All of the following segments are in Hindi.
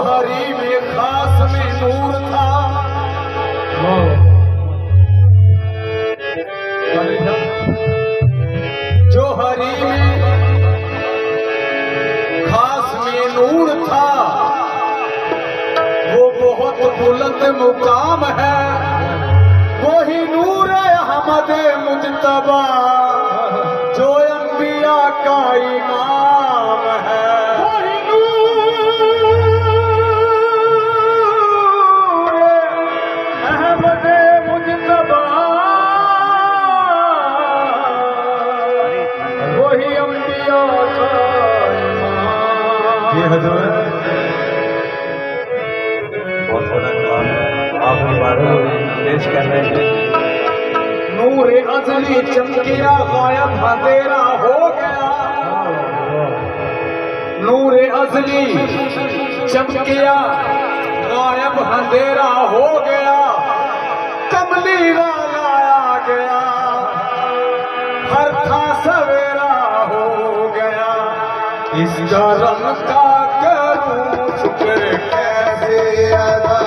हरी में खास में नूर था, जो हरी में खास में नूर था, वो बहुत बुलंद मुकाम है। वही नूर अहमद मुजतबा जो अंबिया का इमाम है। वही नूर अहमद मुजतबा वही अंबिया का इमाम। ये हजरत बहुत बड़ा काम है, आप इबादत पेश कर रहे हैं। नूर अजली चमकिया गायब अंधेरा हो गया, नूर अजली चमकिया गायब अंधेरा हो गया, कमली लाया गया, हर था सवेरा हो गया। इसका रंग का करूं शुक्र कैसे अदा,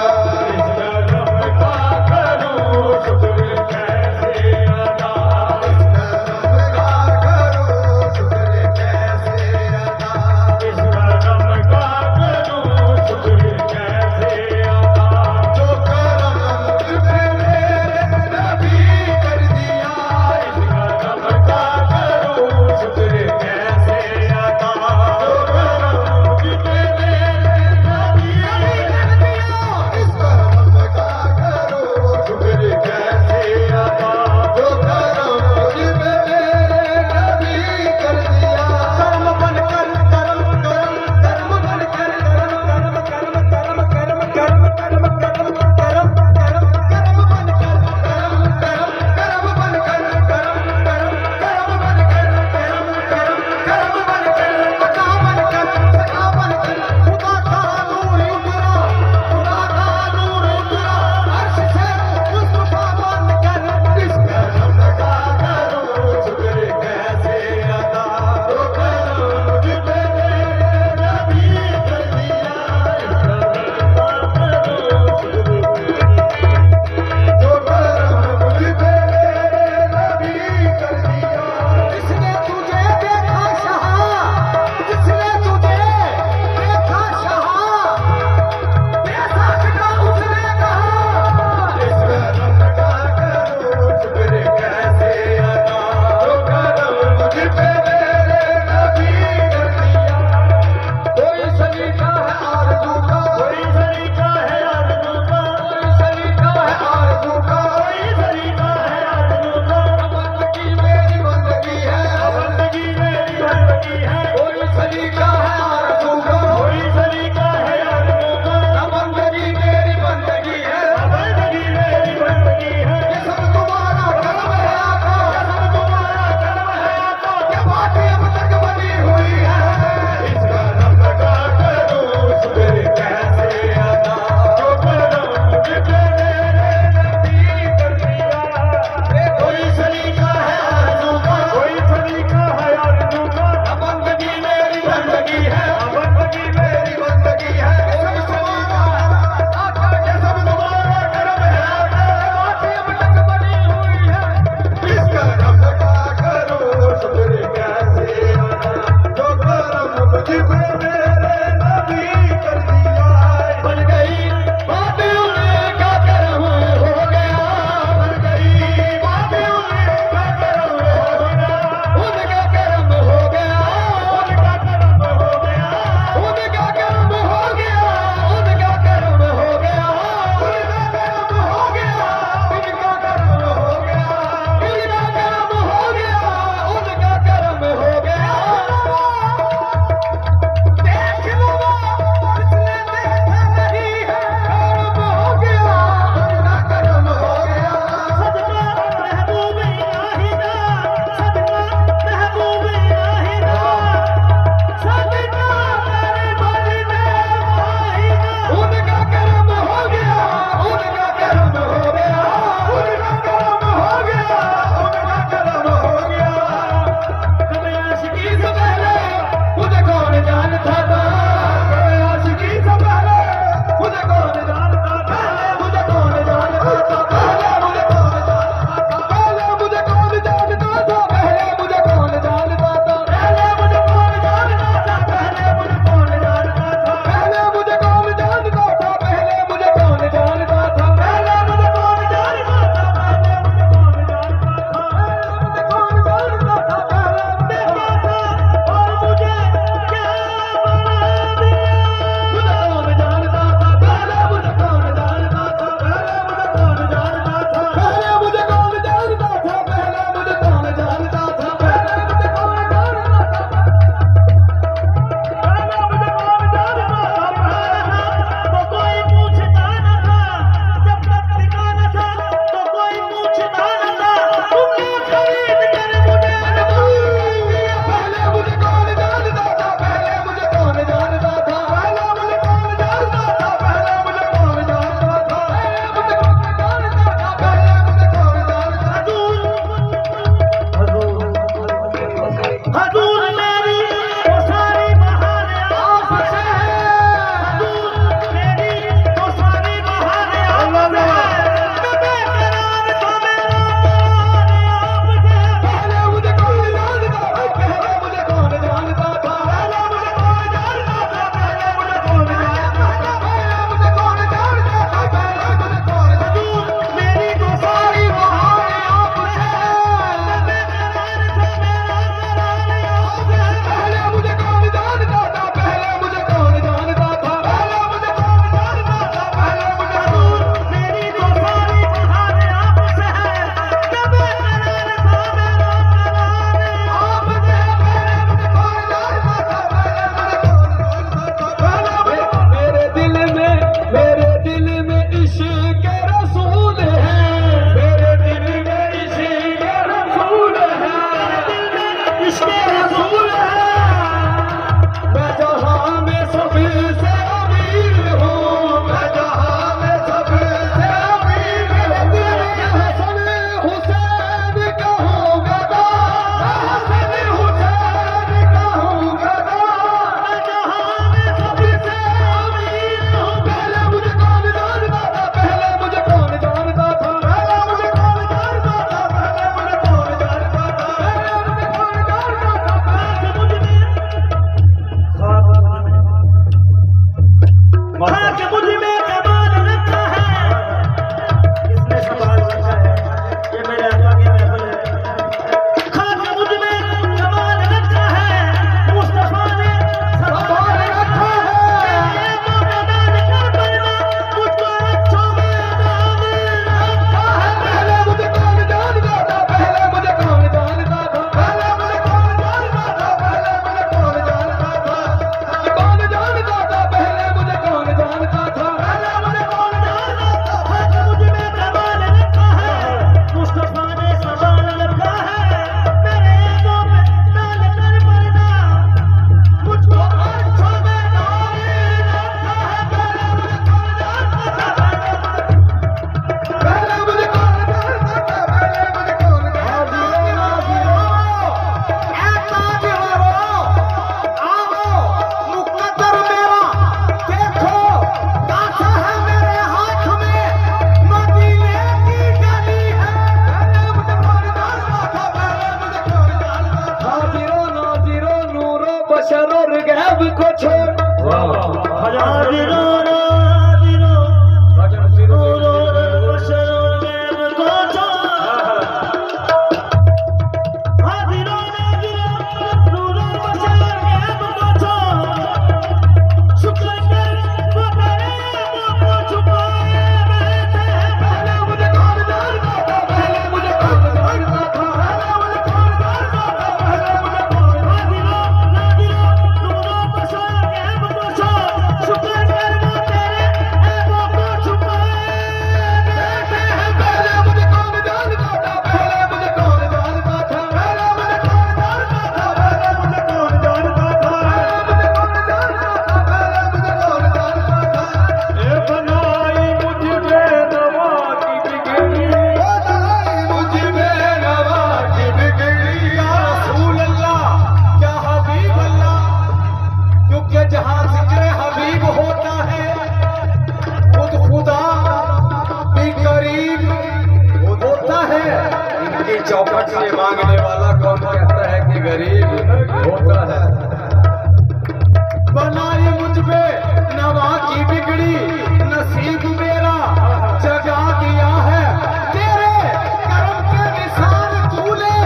बंदगी मेरी बंदगी है, बंदगी मेरी बंदगी। सबको छोड़ हजार चौखट से मांगने वाला कौन कहता है कि गरीब होता है। बनाई मुझ पे नवा की बिगड़ी नसीब मेरा जगा दिया है तेरे कर्म के निशान तूने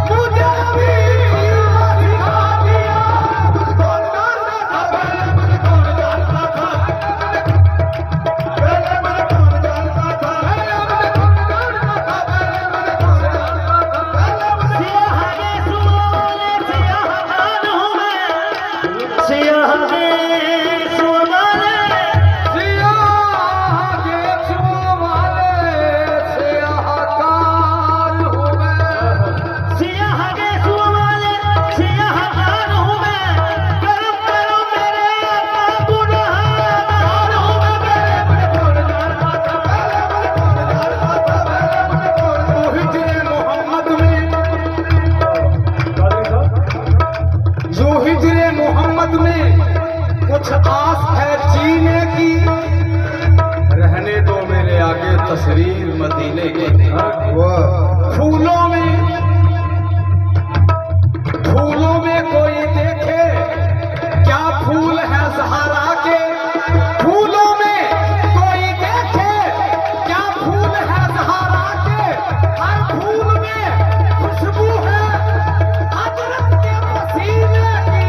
मुझे भी दिखा दिया। कौन जानता था पहले मुझे कौन जानता था पहले मुझे कौन जानता था पहले मुझे कौन जानता था पहले मुझे कौन कुछ आस है जीने की रहने दो मेरे आगे तस्वीर मदीने की। फूलों में कोई देखे क्या फूल है सहारा के। फूलों में कोई देखे क्या फूल है सहारा के। हर फूल में खुशबू है हजरत के पसीने की।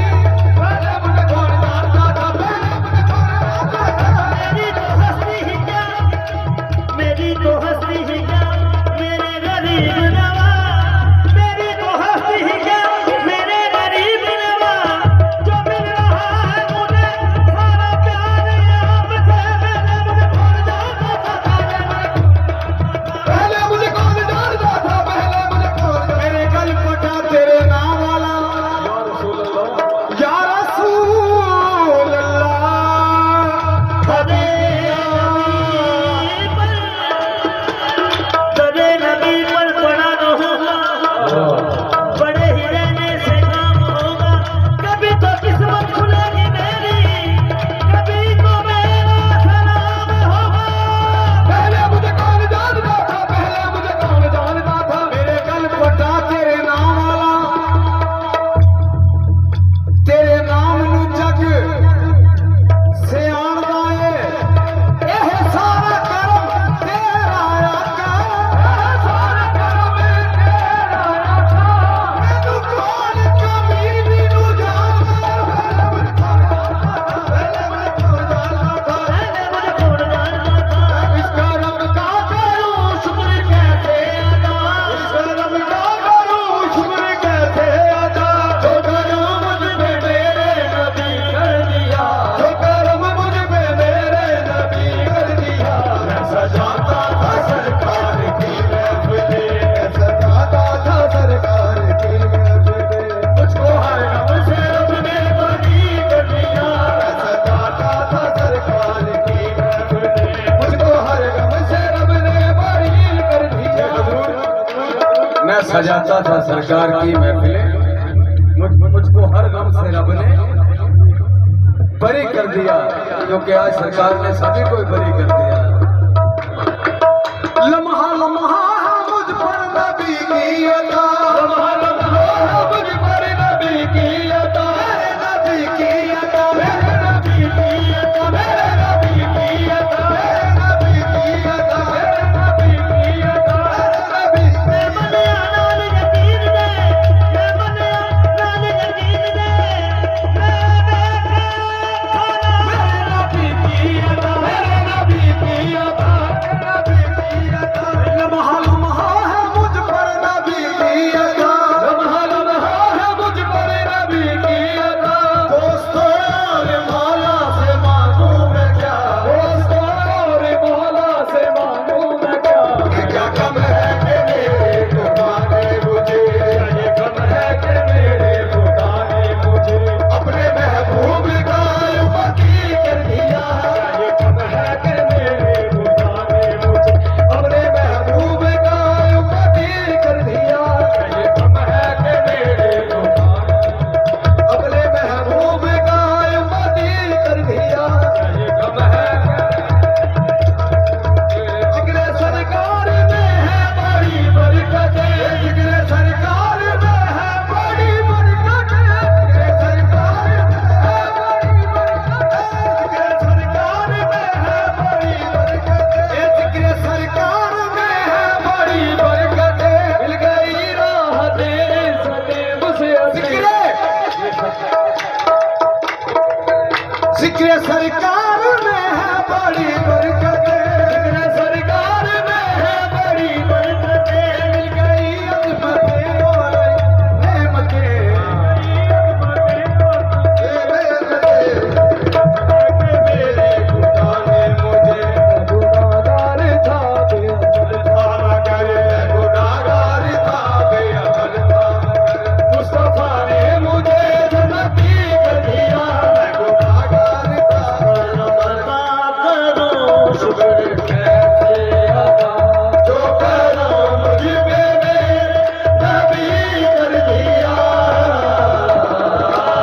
सजाता था सरकार की महफिलें। मुझको हर गम से रब ने बरी कर दिया, क्योंकि आज सरकार ने सभी को बरी कर दिया। लम्हा लम्हा मुझ पर नबी की अता, लम्हा लम्हा मुझ पर नबी की अता, नबी की अता। केसर का